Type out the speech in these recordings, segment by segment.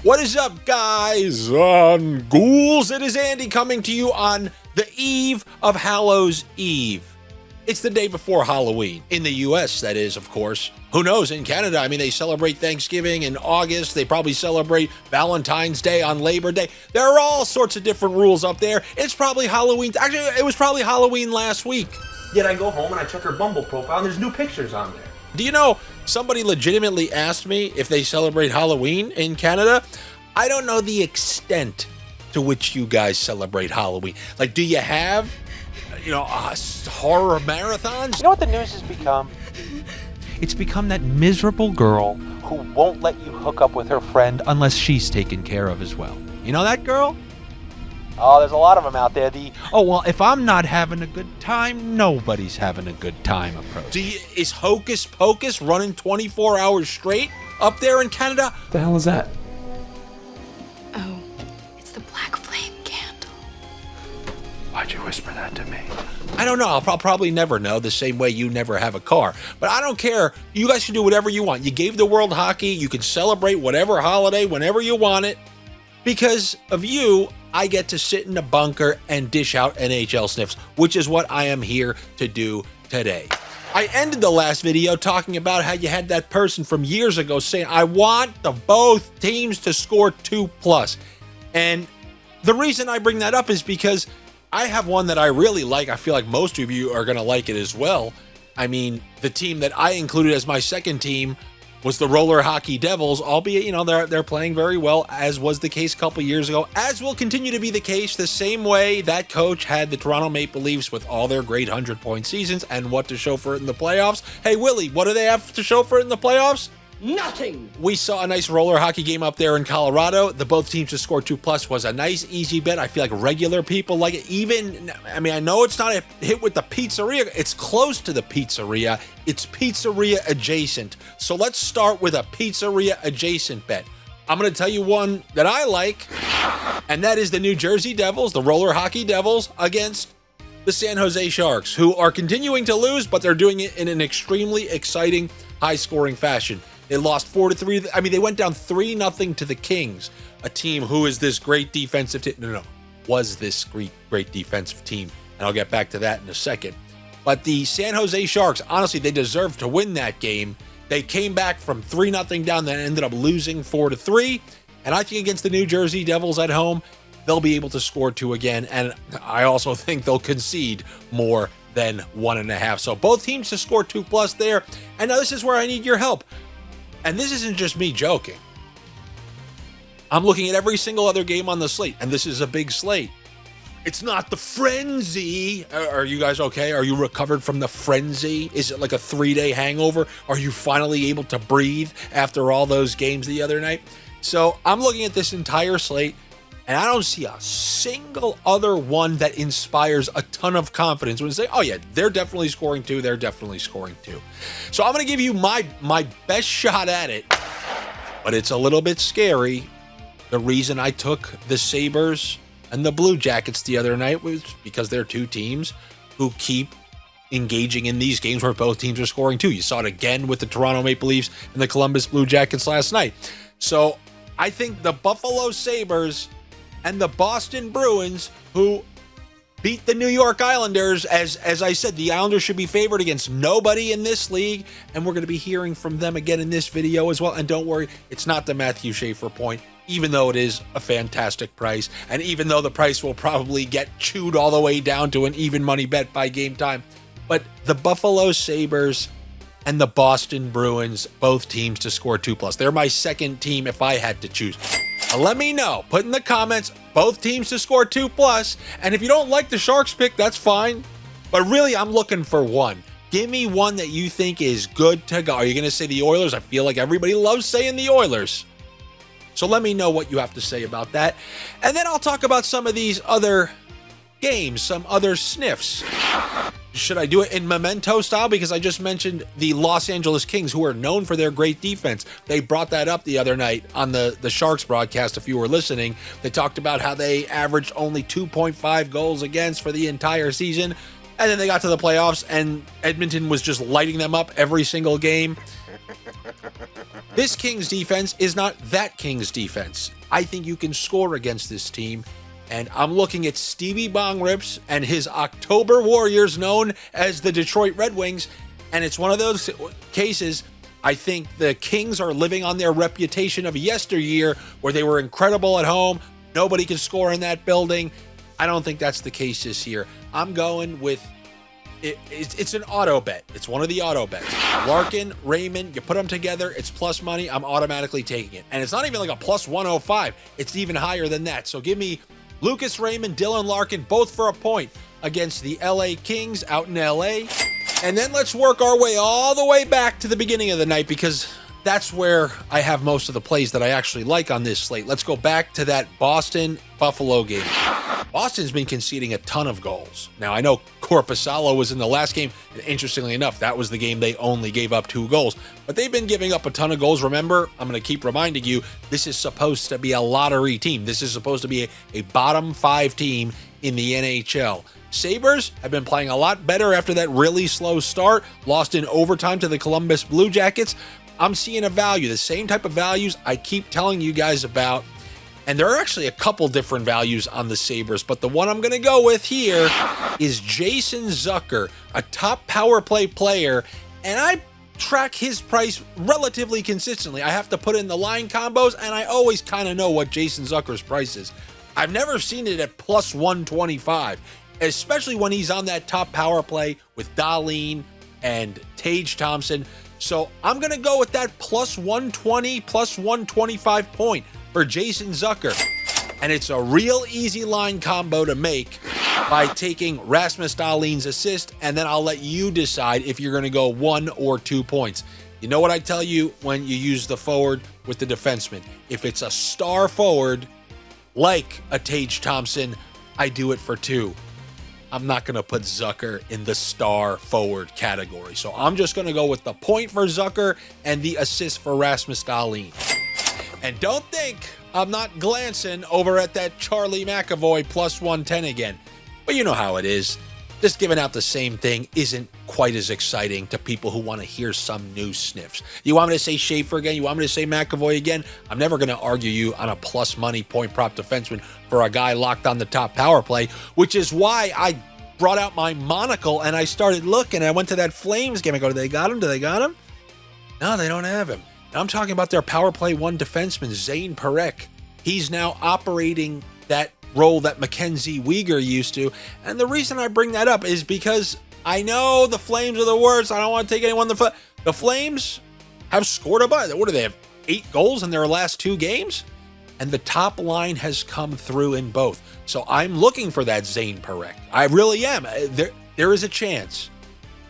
What is up, guys and ghouls? It is Andy coming to you on the eve of Hallow's Eve. It's the day before Halloween. In the US, that is, of course. Who knows? In Canada, I mean, they celebrate Thanksgiving in August. They probably celebrate Valentine's Day on Labor Day. There are all sorts of different rules up there. It's probably Halloween. Actually, it was probably Halloween last week. Yet I go home and I check her Bumble profile and there's new pictures on there. Do you know, somebody legitimately asked me if they celebrate Halloween in Canada? I don't know the extent to which you guys celebrate Halloween. Like, do you have, horror marathons? You know what the news has become? It's become that miserable girl who won't let you hook up with her friend unless she's taken care of as well. You know that girl? Oh, there's a lot of them out there. If I'm not having a good time, nobody's having a good time approach. Is Hocus Pocus running 24 hours straight up there in Canada? What the hell is that? Oh, it's the black flame candle. Why'd you whisper that to me? I don't know. I'll probably never know, the same way you never have a car. But I don't care. You guys can do whatever you want. You gave the world hockey. You can celebrate whatever holiday whenever you want it. Because of you, I get to sit in a bunker and dish out NHL Sniffs, which is what I am here to do today. I ended the last video talking about how you had that person from years ago saying, I want both teams to score 2+. And the reason I bring that up is because I have one that I really like. I feel like most of you are going to like it as well. I mean, the team that I included as my second team was the Roller Hockey Devils, albeit, they're playing very well, as was the case a couple years ago, as will continue to be the case the same way that coach had the Toronto Maple Leafs with all their great 100-point seasons and what to show for it in the playoffs. Hey, Willie, what do they have to show for it in the playoffs? Nothing! We saw a nice roller hockey game up there in Colorado. The both teams to score 2+ was a nice, easy bet. I feel like regular people like it. I know it's not a hit with the pizzeria. It's close to the pizzeria. It's Pizzeria Adjacent. So let's start with a Pizzeria Adjacent bet. I'm going to tell you one that I like, and that is the New Jersey Devils, the Roller Hockey Devils, against the San Jose Sharks, who are continuing to lose, but they're doing it in an extremely exciting, high-scoring fashion. They lost 4-3. I mean, they went down 3-0 to the Kings, a team who is this great defensive team. Was this great defensive team. And I'll get back to that in a second. But the San Jose Sharks, honestly, they deserved to win that game. They came back from 3-0 down and ended up losing 4-3. And I think against the New Jersey Devils at home, they'll be able to score 2 again. And I also think they'll concede more than 1.5. So both teams to score 2+ there. And now this is where I need your help. And this isn't just me joking. I'm looking at every single other game on the slate, and this is a big slate. It's not the frenzy. Are you guys okay? Are you recovered from the frenzy? Is it like a 3-day hangover? Are you finally able to breathe after all those games the other night? So I'm looking at this entire slate, and I don't see a single other one that inspires a ton of confidence when you say, oh yeah, they're definitely scoring 2, they're definitely scoring 2. So I'm going to give you my best shot at it, but it's a little bit scary. The reason I took the Sabres and the Blue Jackets the other night was because they're two teams who keep engaging in these games where both teams are scoring 2. You saw it again with the Toronto Maple Leafs and the Columbus Blue Jackets last night. So I think the Buffalo Sabres and the Boston Bruins, who beat the New York Islanders, as I said, the Islanders should be favored against nobody in this league, and we're going to be hearing from them again in this video as well. And don't worry, it's not the Matthew Schaefer point, even though it is a fantastic price, and even though the price will probably get chewed all the way down to an even money bet by game time. But the Buffalo Sabres and the Boston Bruins, both teams to score 2+. They're my second team if I had to choose. Let me know. Put in the comments, both teams to score 2+. And if you don't like the Sharks pick, that's fine. But really, I'm looking for one. Give me one that you think is good to go. Are you going to say the Oilers? I feel like everybody loves saying the Oilers. So let me know what you have to say about that. And then I'll talk about some of these other games, some other sniffs. Should I do it in memento style? Because I just mentioned the Los Angeles Kings, who are known for their great defense. They brought that up the other night on the Sharks broadcast, if you were listening. They talked about how they averaged only 2.5 goals against for the entire season. And then they got to the playoffs, and Edmonton was just lighting them up every single game. This Kings defense is not that Kings defense. I think you can score against this team. And I'm looking at Stevie Bong Rips and his October Warriors, known as the Detroit Red Wings. And it's one of those cases, I think the Kings are living on their reputation of yesteryear, where they were incredible at home. Nobody could score in that building. I don't think that's the case this year. I'm going with, it's an auto bet. It's one of the auto bets. Larkin, Raymond, you put them together, it's plus money. I'm automatically taking it. And it's not even like a plus 105. It's even higher than that. So give me Lucas Raymond, Dylan Larkin, both for a point against the LA Kings out in LA. And then let's work our way all the way back to the beginning of the night, because that's where I have most of the plays that I actually like on this slate. Let's go back to that Boston-Buffalo game. Boston's been conceding a ton of goals. Now, I know Korpisalo was in the last game. And interestingly enough, that was the game they only gave up 2 goals. But they've been giving up a ton of goals. Remember, I'm going to keep reminding you, this is supposed to be a lottery team. This is supposed to be a bottom 5 team in the NHL. Sabres have been playing a lot better after that really slow start. Lost in overtime to the Columbus Blue Jackets. I'm seeing a value, the same type of values I keep telling you guys about. And there are actually a couple different values on the Sabres, but the one I'm going to go with here is Jason Zucker, a top power play player, and I track his price relatively consistently. I have to put in the line combos, and I always kind of know what Jason Zucker's price is. I've never seen it at plus 125, especially when he's on that top power play with Dahlin and Tage Thompson. So I'm going to go with that plus 120, plus 125 point for Jason Zucker. And it's a real easy line combo to make by taking Rasmus Dahlin's assist, and then I'll let you decide if you're going to go 1 or 2 points. You know what I tell you when you use the forward with the defenseman? If it's a star forward, like a Tage Thompson, I do it for 2. I'm not going to put Zucker in the star forward category. So I'm just going to go with the point for Zucker and the assist for Rasmus Dahlin. And don't think I'm not glancing over at that Charlie McAvoy plus 110 again. But you know how it is. Just giving out the same thing isn't quite as exciting to people who want to hear some new sniffs. You want me to say Schaefer again? You want me to say McAvoy again? I'm never going to argue you on a plus money point prop defenseman for a guy locked on the top power play, which is why I brought out my monocle and I started looking. I went to that Flames game. I go, do they got him? Do they got him? No, they don't have him. I'm talking about their power play 1 defenseman, Zayne Parekh. He's now operating that role that Mackenzie Weegar used to. And the reason I bring that up is because I know the Flames are the worst. I don't want to take anyone the Flames have scored a bunch. What do they have? 8 goals in their last 2 games? And the top line has come through in both. So I'm looking for that Zayne Parekh. I really am. There is a chance.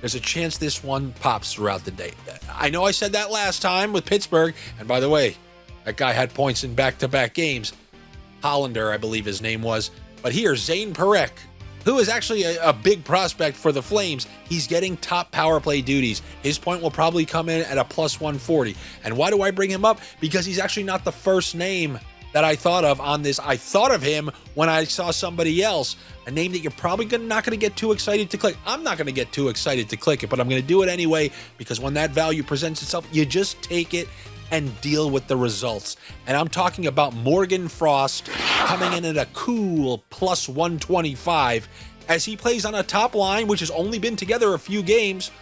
There's a chance this one pops throughout the day. I know I said that last time with Pittsburgh. And by the way, that guy had points in back-to-back games. Hollander, I believe his name was. But here, Zayne Parekh, who is actually a big prospect for the Flames. He's getting top power play duties. His point will probably come in at a plus 140. And why do I bring him up? Because he's actually not the first name that I thought of on this. I thought of him when I saw somebody else, a name that you're probably not going to get too excited to click. I'm not going to get too excited to click it, but I'm going to do it anyway, because when that value presents itself, you just take it and deal with the results. And I'm talking about Morgan Frost coming in at a cool plus 125 as he plays on a top line, which has only been together a few games,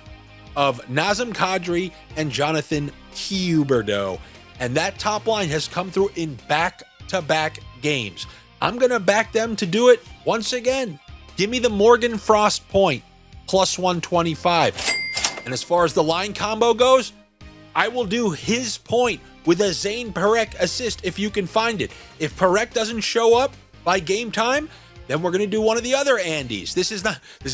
of Nazem Kadri and Jonathan Huberdeau. And that top line has come through in back-to-back games. I'm going to back them to do it once again. Give me the Morgan Frost point, plus 125. And as far as the line combo goes, I will do his point with a Zayne Parekh assist if you can find it. If Parekh doesn't show up by game time, then we're going to do one of the other Andys. This is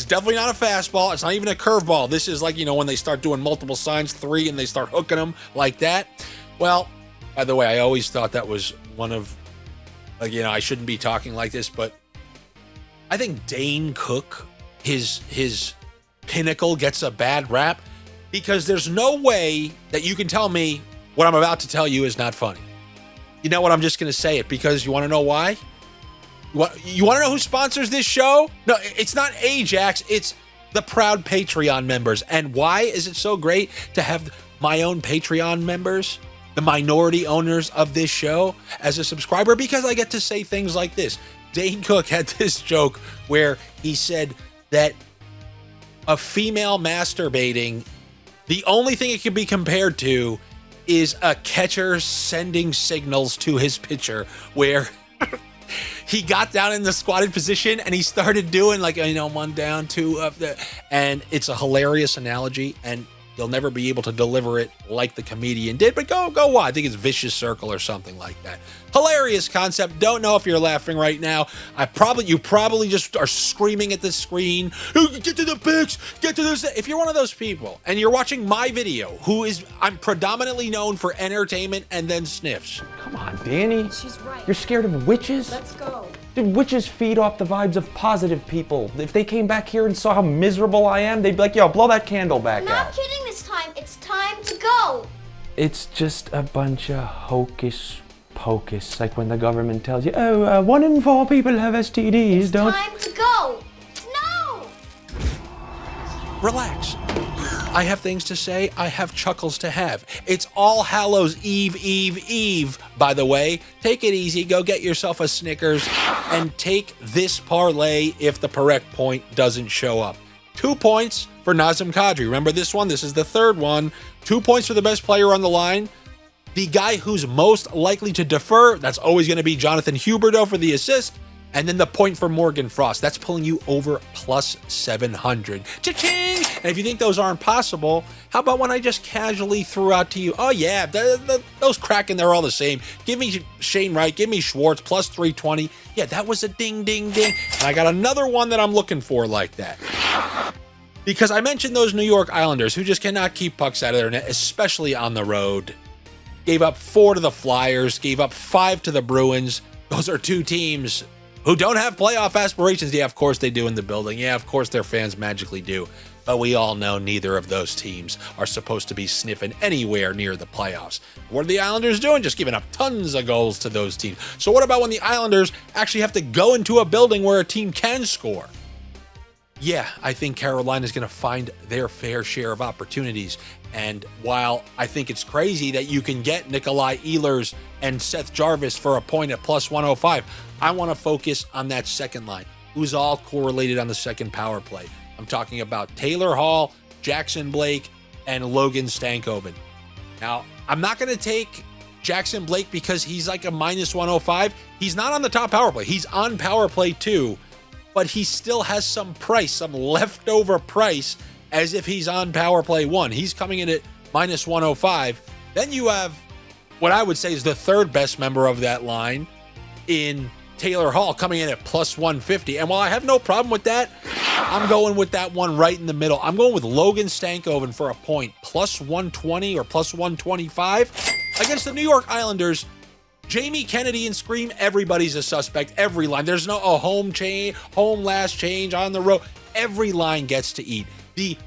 definitely not a fastball. It's not even a curveball. This is like, when they start doing multiple signs, 3, and they start hooking them like that. Well, by the way, I always thought that was one of, I shouldn't be talking like this, but I think Dane Cook, his pinnacle gets a bad rap, because there's no way that you can tell me what I'm about to tell you is not funny. You know what? I'm just going to say it, because you want to know why? You want to know who sponsors this show? No, it's not Ajax. It's the proud Patreon members. And why is it so great to have my own Patreon members? the minority owners of this show as a subscriber because I get to say things like this. Dane Cook had this joke where he said that a female masturbating, the only thing it can be compared to is a catcher sending signals to his pitcher where he got down in the squatted position and he started doing like, one down, two up there. And it's a hilarious analogy and you'll never be able to deliver it like the comedian did, but go watch. I think it's Vicious Circle or something like that. Hilarious concept. Don't know if you're laughing right now. You probably just are screaming at the screen. Get to the pics, get to this. If you're one of those people and you're watching my video, I'm predominantly known for entertainment and then sniffs. Come on, Danny. She's right. You're scared of witches? Let's go. Dude, witches feed off the vibes of positive people. If they came back here and saw how miserable I am, they'd be like, yo, blow that candle back I'm out. not kidding this time. It's time to go. It's just a bunch of hocus pocus, like when the government tells you, 1 in 4 people have STDs, It's time to go. No! Relax. I have things to say. I have chuckles to have. It's All Hallows Eve, by the way. Take it easy. Go get yourself a Snickers and take this parlay if the Parekh point doesn't show up. 2 points for Nazem Kadri. Remember this one? This is the third one. 2 points for the best player on the line. The guy who's most likely to defer, that's always going to be Jonathan Huberdeau for the assist. And then the point for Morgan Frost. That's pulling you over plus 700. Cha-ching! And if you think those aren't possible, how about when I just casually threw out to you, oh yeah, those Kraken, they're all the same. Give me Shane Wright, give me Schwartz, plus 320. Yeah, that was a ding, ding, ding. And I got another one that I'm looking for like that. Because I mentioned those New York Islanders who just cannot keep pucks out of their net, especially on the road. Gave up 4 to the Flyers, gave up 5 to the Bruins. Those are 2 teams who don't have playoff aspirations. Yeah, of course they do in the building. Yeah, of course their fans magically do. But we all know neither of those teams are supposed to be sniffing anywhere near the playoffs. What are the Islanders doing? Just giving up tons of goals to those teams. So what about when the Islanders actually have to go into a building where a team can score? Yeah, I think Carolina's going to find their fair share of opportunities. And while I think it's crazy that you can get Nikolai Ehlers and Seth Jarvis for a point at plus 105, I want to focus on that second line, who's all correlated on the second power play. I'm talking about Taylor Hall, Jackson Blake, and Logan Stankoven. Now, I'm not going to take Jackson Blake because he's like a minus 105. He's not on the top power play. He's on power play too, but he still has some price, some leftover price, as if he's on power play 1. He's coming in at minus 105. Then you have what I would say is the third best member of that line in Taylor Hall coming in at plus 150. And while I have no problem with that, I'm going with that one right in the middle. I'm going with Logan Stankoven for a point, plus 120 or plus 125 against the New York Islanders. Jamie Kennedy and Scream, everybody's a suspect. Every line. There's no home last change on the road. Every line gets to eat. The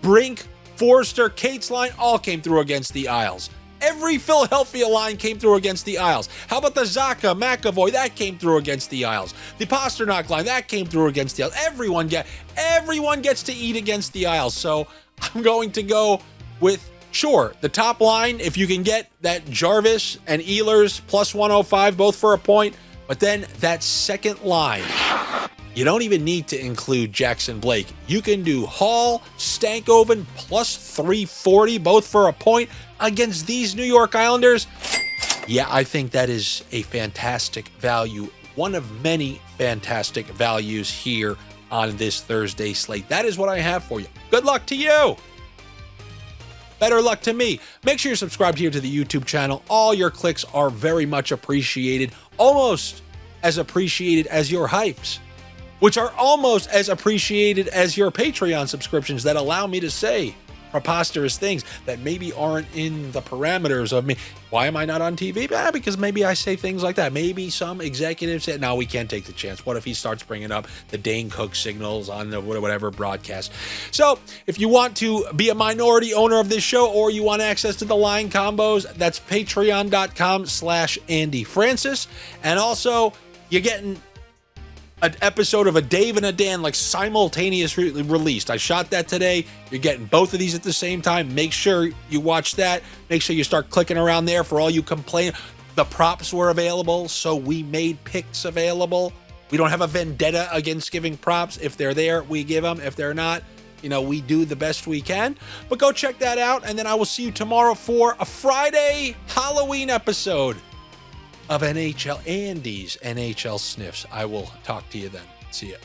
Brink, Forster, Cates line all came through against the Isles. Every Philadelphia line came through against the Isles. How about the Zacha, McAvoy? That came through against the Isles. The Pasternak line, that came through against the Isles. Everyone gets to eat against the Isles. So I'm going to go with, sure, the top line, if you can get that Jarvis and Ehlers plus 105, both for a point. But then that second line, you don't even need to include Jackson Blake. You can do Hall, Stankoven, plus 340, both for a point against these New York Islanders. Yeah, I think that is a fantastic value. One of many fantastic values here on this Thursday slate. That is what I have for you. Good luck to you. Better luck to me. Make sure you're subscribed here to the YouTube channel. All your clicks are very much appreciated. Almost as appreciated as your hypes, which are almost as appreciated as your Patreon subscriptions that allow me to say preposterous things that maybe aren't in the parameters of me. Why am I not on TV? Because maybe I say things like that. Maybe some executive said, no, we can't take the chance. What if he starts bringing up the Dane Cook signals on the whatever broadcast? So if you want to be a minority owner of this show or you want access to the line combos, that's patreon.com/Andy Francess. And also you're getting an episode of A Dave and a Dan, like simultaneous released. I shot that today. You're getting both of these at the same time. Make sure you watch that. Make sure you start clicking around there for all you complain. The props were available, so we made picks available. We don't have a vendetta against giving props. If they're there, we give them. If they're not, you know, we do the best we can. But go check that out, and then I will see you tomorrow for a Friday Halloween episode of NHL Andy's NHL Sniffs. I will talk to you then. See ya.